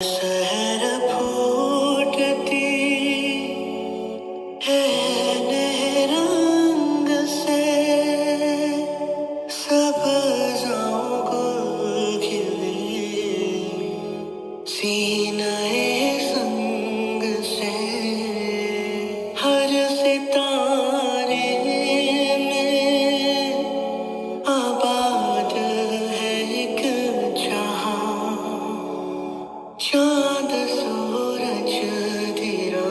शहर फूटती है रंग से सब्ज़ों गुल खिले सीनाए संग से हर सितारे में आबाद है एक जहां चांद सूरज तेरा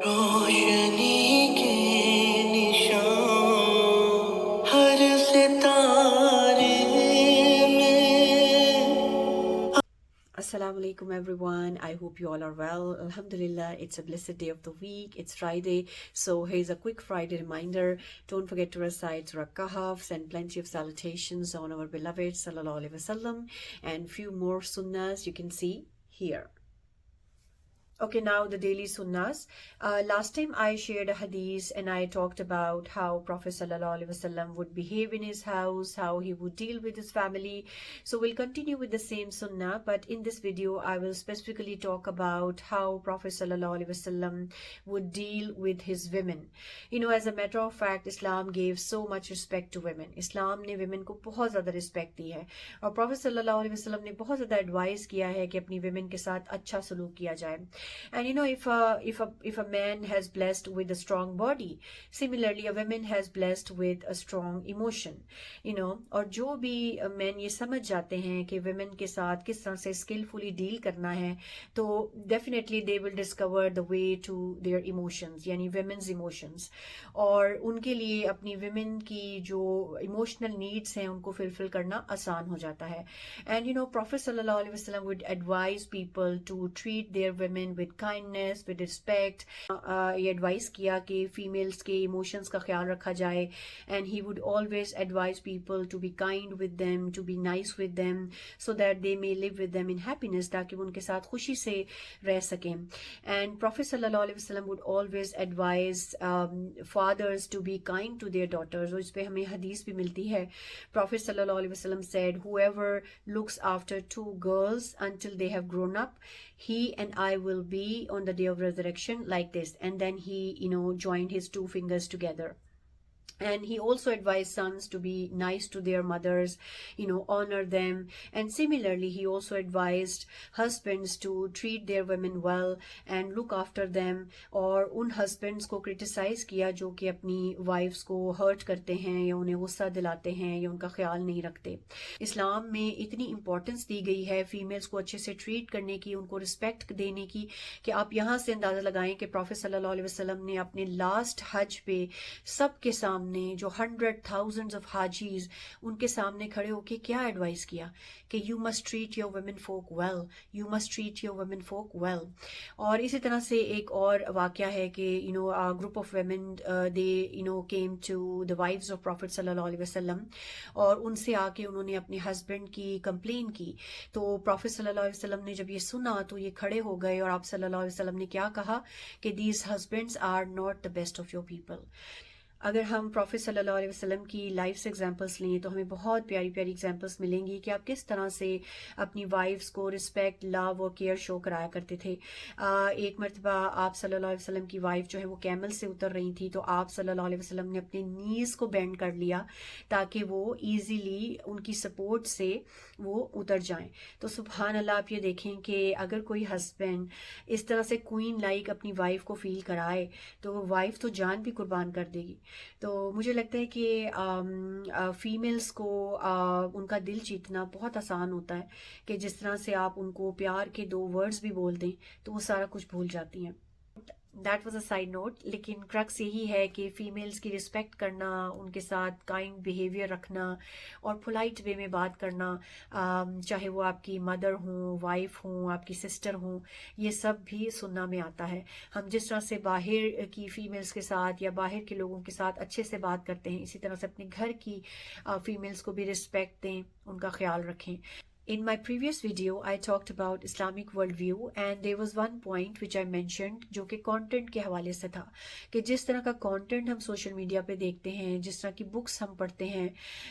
रोशनी के निशान हर सितारे में। Assalamu alaikum everyone. I hope you all are well. Alhamdulillah, it's a blessed day of the week. It's Friday. So here's a quick Friday reminder. Don't forget to recite Surah Kahf, send plenty of salutations on our beloved Sallallahu Alaihi Wasallam, and few more sunnahs you can see here. Okay, now the daily sunnahs. Last time I shared a hadith and I talked about how Prophet Sallallahu Alaihi Wasallam would behave in his house, how he would deal with his family. So we'll continue with the same sunnah, but in this video I will specifically talk about how Prophet Sallallahu Alaihi Wasallam would deal with his women. You know, as a matter of fact, Islam gave so much respect to women. Islam ने women को बहुत ज़्यादा respect दी है और Prophet Sallallahu Alaihi Wasallam ने बहुत ज़्यादा advice किया है कि अपनी women के साथ अच्छा सलूक किया जाए. And you know, if a man has blessed with a strong body, similarly a woman has blessed with a strong emotion, you know. और जो भी men ये समझ जाते हैं कि women के साथ किस तरह से skillfully deal करना है, तो definitely they will discover the way to their emotions, यानी women's emotions. और उनके लिए अपनी women की जो emotional needs हैं उनको fulfill करना आसान हो जाता है. And you know, Prophet Sallallahu Alaihi Wasallam would advise people to treat their women with kindness, with respect. ये advice किया कि females के emotions का ख्याल रखा जाए, and he would always advise people to be kind with them, to be nice with them, so that they may live with them in happiness, ताकि वो उनके साथ खुशी से रह सकें. And Prophet Sallallahu Alaihi Wasallam would always advise fathers to be kind to their daughters. और इस पे हमें हदीस भी मिलती है. Prophet Sallallahu Alaihi Wasallam said, whoever looks after two girls until they have grown up, he and I will be on the day of resurrection like this. And then he, you know, joined his two fingers together. And he also advised sons to be nice to their mothers, you know, honor them. And similarly, he also advised husbands to treat their women well and look after them. और उन husbands को criticize किया जो कि अपनी wives को hurt करते हैं या उन्हें गुस्सा दिलाते हैं या उनका ख्याल नहीं रखते. इस्लाम में इतनी importance दी गई है females को अच्छे से treat करने की, उनको respect देने की, कि आप यहाँ से अंदाज़ा लगाएं कि Prophet सल्लल्लाहु अलैहि वसल्लम ने अपने last हज पे सबके सामने जो 100,000 ऑफ हाजीज उनके सामने खड़े होके क्या एडवाइस किया कि you must treat your womenfolk well, you must treat your womenfolk well. और इसी तरह से एक और वाकया है कि you know a group of women they you know came to the wives of prophet सल्लल्लाहु अलैहि वसल्लम और उनसे आके उन्होंने अपने हस्बैंड की कंप्लेन की. तो प्रॉफिट सल्लल्लाहु अलैहि वसल्लम ने जब ये सुना तो ये खड़े हो गए और आप सल्लल्लाहु अलैहि वसल्लम ने क्या कहा कि these husbands are not the best of your people. अगर हम प्रॉफिट सल्लल्लाहु अलैहि वसल्लम की लाइफ से एग्जांपल्स लें तो हमें बहुत प्यारी प्यारी एग्जांपल्स मिलेंगी कि आप किस तरह से अपनी वाइफ्स को रिस्पेक्ट, लव और केयर शो कराया करते थे. एक मरतबा आप सल्लल्लाहु अलैहि वसल्लम की वाइफ जो है वो कैमल से उतर रही थी, तो आप सल्लल्लाहु अलैहि वसल्लम ने अपने नीज़ को बेंड कर लिया ताकि वो ईजीली उनकी सपोर्ट से वो उतर जाएं. तो सुभान अल्लाह, आप ये देखें कि अगर कोई हस्बैंड इस तरह से क्वीन लाइक अपनी वाइफ को फील कराए तो वाइफ तो जान भी कुर्बान कर देगी. तो मुझे लगता है कि फीमेल्स को उनका दिल जीतना बहुत आसान होता है कि जिस तरह से आप उनको प्यार के 2 वर्ड्स भी बोल दें तो वो सारा कुछ भूल जाती हैं. That was a side note, लेकिन क्रक्स यही है कि फीमेल्स की रिस्पेक्ट करना, उनके साथ काइंड बिहेवियर रखना और पोलाइट वे में बात करना, चाहे वो आपकी मदर हों, वाइफ हों, आपकी सिस्टर हों, ये सब भी सुनना में आता है. हम जिस तरह से बाहर की फीमेल्स के साथ या बाहर के लोगों के साथ अच्छे से बात करते हैं, इसी तरह से अपने घर की फीमेल्स को भी रिस्पेक्ट दें, उनका ख्याल रखें. In my previous video, I talked about Islamic worldview and there was one point which I mentioned जो कि कंटेंट के हवाले से था कि जिस तरह का कंटेंट हम सोशल मीडिया पे देखते हैं, जिस तरह की बुक्स हम पढ़ते हैं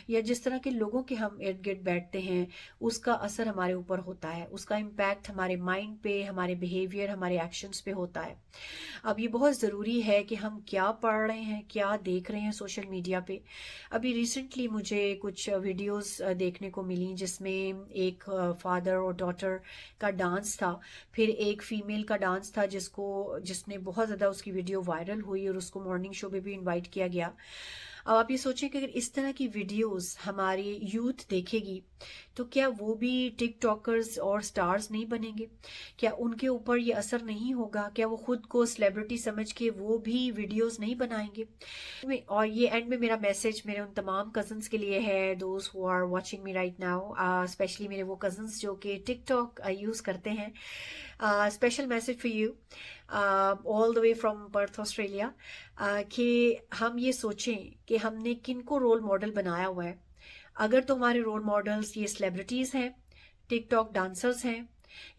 या जिस तरह के लोगों के हम इर्द गिर्द बैठते हैं, उसका असर हमारे ऊपर होता है, उसका इम्पैक्ट हमारे माइंड पे, हमारे बिहेवियर, हमारे एक्शंस पे होता है। अब ये बहुत ज़रूरी है कि हम क्या पढ़ रहे हैं, क्या देख रहे हैं सोशल मीडिया पे। अभी रिसेंटली मुझे कुछ वीडियोस देखने को मिली जिसमें एक फादर और डॉटर का डांस था, फिर एक फीमेल का डांस था जिसने बहुत ज़्यादा उसकी वीडियो वायरल हुई और उसको मॉर्निंग शो पे भी इनवाइट किया गया। अब आप ये सोचें कि अगर इस तरह की वीडियोस हमारी यूथ देखेगी तो क्या वो भी टिकटॉकर्स और स्टार्स नहीं बनेंगे? क्या उनके ऊपर ये असर नहीं होगा? क्या वो खुद को सेलिब्रिटी समझ के वो भी वीडियोस नहीं बनाएंगे? और ये एंड में मेरा मैसेज मेरे उन तमाम कजन्स के लिए है, दोस्त who are watching me right now, specially मेरे वो कजन्स जो कि टिकटॉक यूज़ करते हैं। Special message for you all the way from Perth Australia, कि हम ये सोचें कि हमने किन को रोल मॉडल बनाया हुआ है। अगर तो हमारे रोल मॉडल्स ये सेलिब्रिटीज़ हैं, टिकटॉक डांसर्स हैं,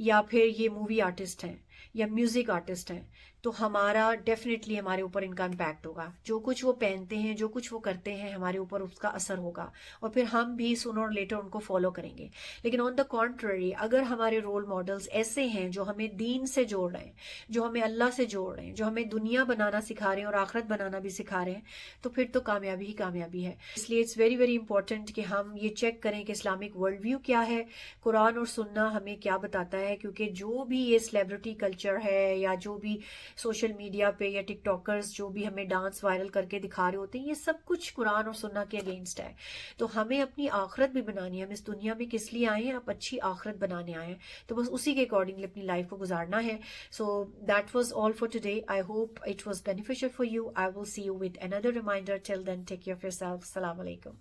या फिर ये मूवी आर्टिस्ट हैं या म्यूज़िक आर्टिस्ट हैं, तो हमारा डेफिनेटली हमारे ऊपर इनका इम्पैक्ट होगा। जो कुछ वो पहनते हैं, जो कुछ वो करते हैं, हमारे ऊपर उसका असर होगा और फिर हम भी सूनर और लेटर उनको फॉलो करेंगे। लेकिन ऑन द कॉन्ट्ररी, अगर हमारे रोल मॉडल्स ऐसे हैं जो हमें दीन से जोड़ रहे हैं, जो हमें अल्लाह से जोड़ रहे हैं, जो हमें दुनिया बनाना सिखा रहे हैं और आखिरत बनाना भी सिखा रहे हैं, तो फिर तो कामयाबी ही कामयाबी है। इसलिए इट्स वेरी वेरी इंपॉर्टेंट कि हम ये चेक करें कि इस्लामिक वर्ल्ड व्यू क्या है, कुरान और सुन्ना हमें क्या बताता है। क्योंकि जो भी ये सेलिब्रिटी कल्चर है या जो भी सोशल मीडिया पे या टिकटॉकर्स जो भी हमें डांस वायरल करके दिखा रहे होते हैं, ये सब कुछ कुरान और सुन्ना के अगेंस्ट है। तो हमें अपनी आखिरत भी बनानी है। हम इस दुनिया में किस लिए आए हैं? आप अच्छी आखिरत बनाने आए हैं, तो बस उसी के अकॉर्डिंगली अपनी लाइफ को गुजारना है। So that was all for today. I hope it was beneficial for you. I will see you with another reminder. Till then take care of yourself. अस्सलाम वालेकुम।